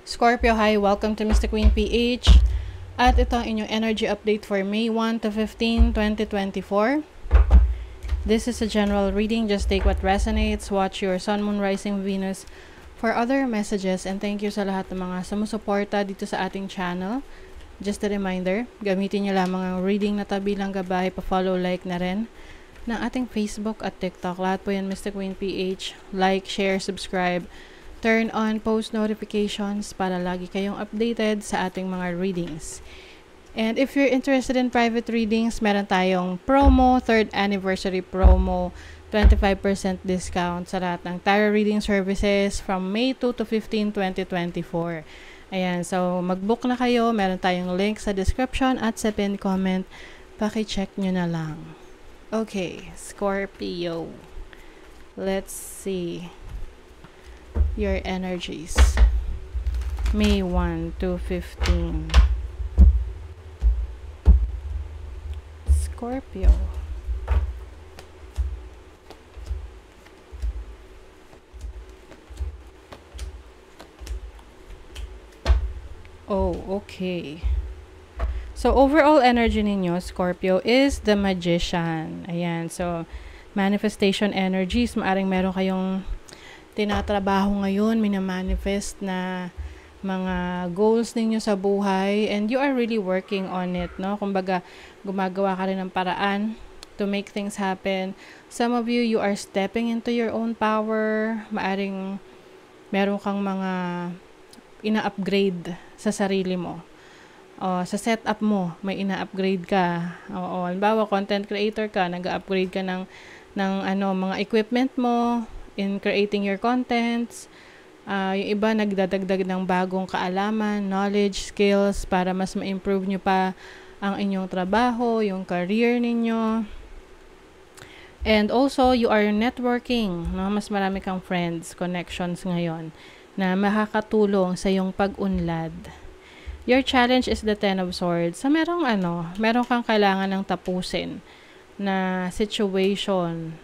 Scorpio, hi! Welcome to Mr. Queen PH. At ito ang inyong energy update for May 1 to 15, 2024. This is a general reading. Just take what resonates. Watch your Sun, Moon, Rising, Venus for other messages. And thank you sa lahat ng mga sumusuporta dito sa ating channel. Just a reminder, gamitin nyo lamang ang reading na tabilang gabay. Pa-follow, like na rin ng ating Facebook at TikTok. Lahat po yan Mr. Queen PH. Like, share, subscribe. Turn on post notifications para lagi kayong updated sa ating mga readings. And if you're interested in private readings, meron tayong promo, 3rd anniversary promo, 25% discount sa lahat ng tarot reading services from May 2 to 15, 2024. Ayan, so mag-book na kayo. Meron tayong link sa description at sa pinned comment. Paki-check nyo na lang. Okay, Scorpio. Let's see your energies. May 1 to 15. Scorpio. Oh, okay. So, overall energy ninyo, Scorpio, is the Magician. Ayan. So, manifestation energies. Maaring meron kayong tinatrabaho ngayon, minamanifest na mga goals ninyo sa buhay, and you are really working on it, no? Kumbaga, gumagawa ka rin ng paraan to make things happen. Some of you, you are stepping into your own power. Maaring meron kang mga ina-upgrade sa sarili mo. Sa setup mo, may ina-upgrade ka. Halimbawa, content creator ka, nag-upgrade ka ng mga equipment mo in creating your contents. Yung iba nagdadagdag ng bagong kaalaman, knowledge, skills para mas ma-improve nyo pa ang inyong trabaho, yung career ninyo. And also, you are networking, no? Mas marami kang friends, connections ngayon na makakatulong sa yung pag-unlad. Your challenge is the 10 of Swords. So, meron kang kailangan ng tapusin na situation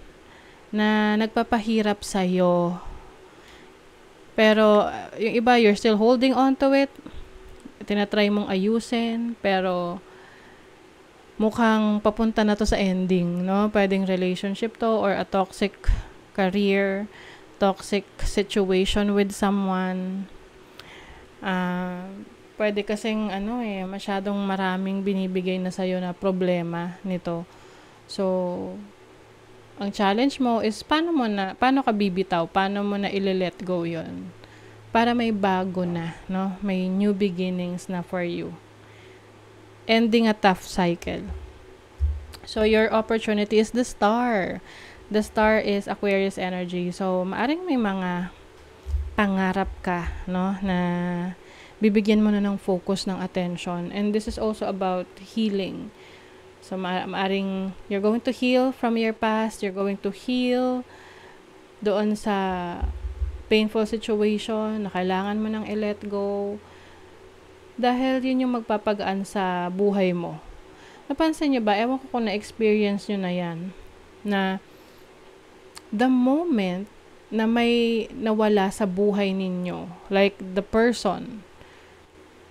na nagpapahirap sa'yo. Pero, yung iba, you're still holding on to it. Tinatry mong ayusin, pero mukhang papunta na to sa ending, no? Pwedeng relationship to or a toxic career, toxic situation with someone. Pwede kasing, masyadong maraming binibigay na sa'yo na problema nito. So, ang challenge mo is paano ka bibitaw, paano mo na i-let go yon para may bago na, no? May new beginnings na for you. Ending a tough cycle. So, your opportunity is the Star. The Star is Aquarius energy. So, maaring may mga pangarap ka, no? Na bibigyan mo na ng focus, ng attention. And this is also about healing. So, maaring you're going to heal from your past. You're going to heal doon sa painful situation na kailangan mo nang i-let go. Dahil yun yung magpapagaan sa buhay mo. Napansin nyo ba? Ewan ko kung na-experience nyo na yan. Na the moment na may nawala sa buhay ninyo, like the person,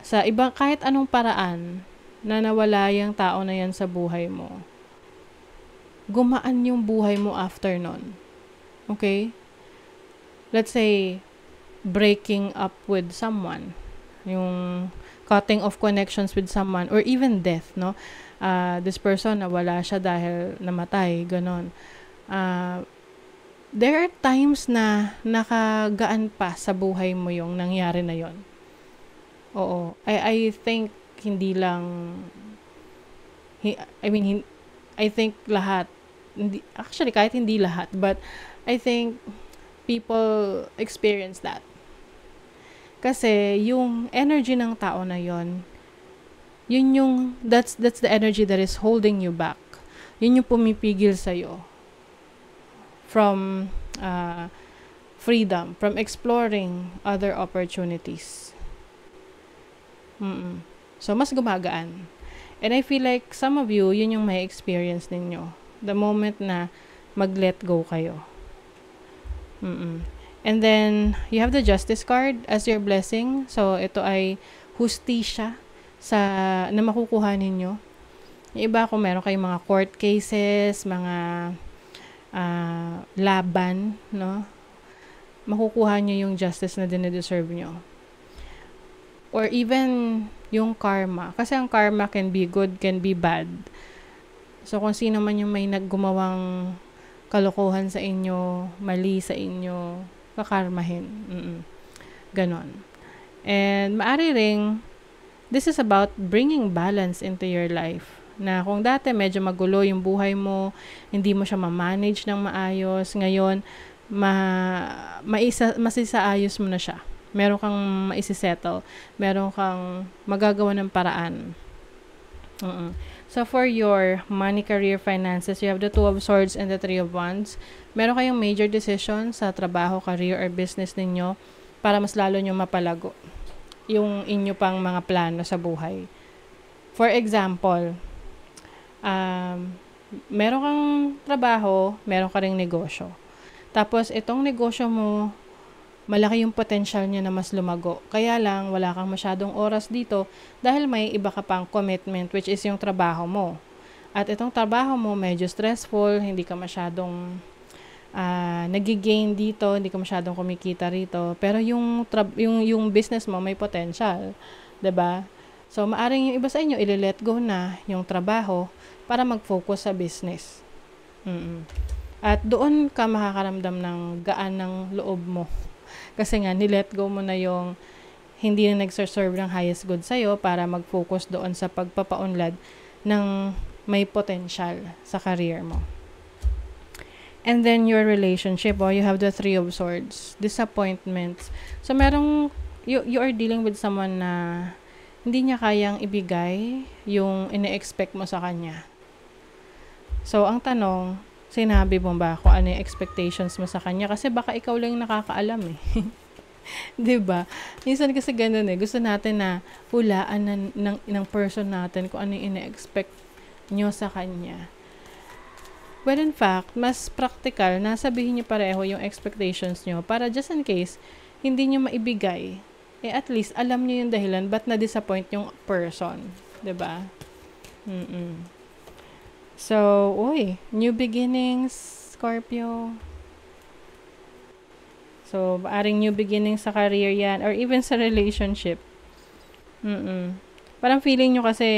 sa ibang kahit anong paraan, na nawala yung tao na yan sa buhay mo, gumaan yung buhay mo after nun. Okay? Let's say, breaking up with someone. Yung cutting off connections with someone. Or even death, no? This person, nawala siya dahil namatay. Ganon. There are times na nakagaan pa sa buhay mo yung nangyari na yon. Oo. I think hindi lang I think lahat, actually kahit hindi lahat, but I think people experience that. Kasi yung energy ng tao na yon, that's the energy that is holding you back. Yun yung pumipigil sa'yo from freedom, from exploring other opportunities. So, mas gumagaan. And I feel like some of you, yun yung may experience ninyo. The moment na mag-let go kayo. And then, you have the Justice card as your blessing. So, ito ay hustisya na makukuha ninyo. Yung iba, kung meron kayong mga court cases, mga laban, no? Makukuha nyo yung justice na dinideserve nyo. Or even yung karma. Kasi ang karma can be good, can be bad. So, kung sino man yung may naggumawang kalokohan sa inyo, mali sa inyo, kakarmahin. Ganon. And maari ring, this is about bringing balance into your life. Na kung dati medyo magulo yung buhay mo, hindi mo siya ma-manage ng maayos, ngayon, masisaayos mo na siya. Meron kang maisisettle. Meron kang magagawa ng paraan. So, for your money, career, finances, you have the Two of Swords and the Three of Wands. Meron kayong major decision sa trabaho, career, or business ninyo para mas lalo nyo mapalago yung inyo pang mga plano sa buhay. For example, meron kang trabaho, meron ka ring negosyo. Tapos, itong negosyo mo, malaki yung potential niya na mas lumago. Kaya lang, wala kang masyadong oras dito dahil may iba ka pang commitment, which is yung trabaho mo. At itong trabaho mo, medyo stressful, hindi ka masyadong nagigain dito, hindi ka masyadong kumikita rito. Pero yung business mo, may potential. 'Di ba? So, maaring yung iba sa inyo, ili-let go na yung trabaho para mag-focus sa business. At doon ka makakaramdam ng gaan ng loob mo. Kasi nga, ni-let go mo na yung hindi na nagserserve ng highest good sa'yo para mag-focus doon sa pagpapaunlad ng may potential sa career mo. And then, your relationship, you have the Three of Swords. Disappointments. So, you are dealing with someone na hindi niya kayang ibigay yung ine-expect mo sa kanya. So, ang tanong, sinabi mo ba kung ano yung expectations mo sa kanya? Kasi baka ikaw lang yung nakakaalam eh. 'Di ba? Minsan kasi ganun eh. Gusto natin na hulaan ng person natin kung ano yung ine-expect nyo sa kanya. Well, in fact, mas practical na sabihin nyo pareho yung expectations nyo para just in case hindi nyo maibigay, at least alam nyo yung dahilan ba't na-disappoint yung person. 'Di ba? So, new beginnings, Scorpio. So, maaring new beginnings sa career yan or even sa relationship. Parang feeling nyo kasi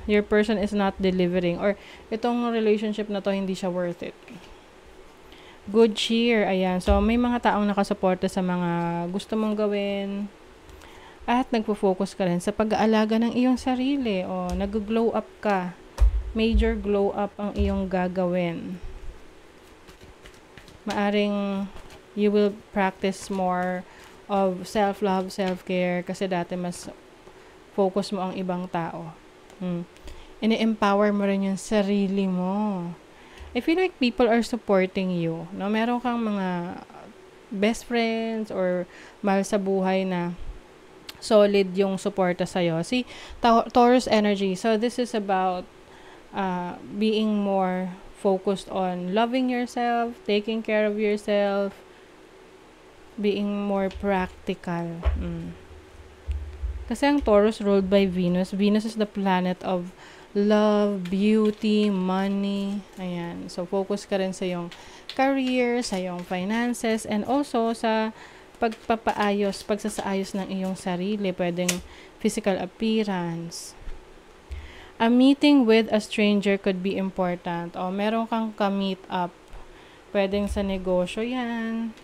your person is not delivering or itong relationship na to hindi siya worth it. Good cheer, ayan. So, may mga taong nakasuporta sa mga gusto mong gawin at nagpo-focus ka rin sa pag-aalaga ng iyong sarili o nag-glow up ka. Major glow up ang iyong gagawin. Maaring you will practice more of self-love, self-care kasi dati mas focus mo ang ibang tao. Ini-empower mo rin yung sarili mo. I feel like people are supporting you. No? Meron kang mga best friends or mahal sa buhay na solid yung suporta sa'yo. See, Taurus energy. So, this is about being more focused on loving yourself, taking care of yourself, being more practical. Kasi ang Taurus ruled by Venus. Venus is the planet of love, beauty, money. Ayan. So, focus ka rin sa iyong career, sa iyong finances, and also sa pagsasaayos ng iyong sarili. Pwedeng physical appearance. A meeting with a stranger could be important. O, meron kang ka-meet up. Pwedeng sa negosyo yan.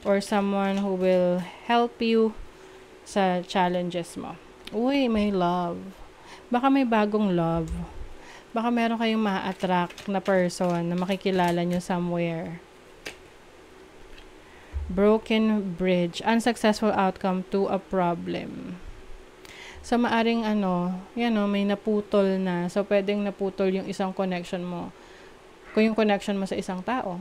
Or someone who will help you sa challenges mo. May love. Baka may bagong love. Baka meron kayong ma-attract na person na makikilala nyo somewhere. Broken bridge. Unsuccessful outcome to a problem. So, maaring may naputol na. So, pwedeng naputol yung isang connection mo. Kung yung connection mo sa isang tao.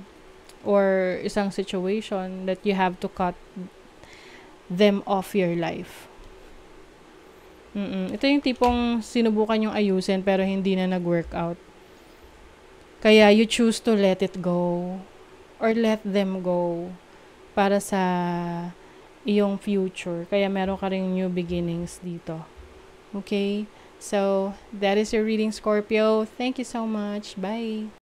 Or isang situation that you have to cut them off your life. Ito yung tipong sinubukan yung ayusin pero hindi na nag-workout. Kaya you choose to let it go or let them go. para sa iyong future. Kaya meron ka ring new beginnings dito. Okay? So, that is your reading, Scorpio. Thank you so much. Bye!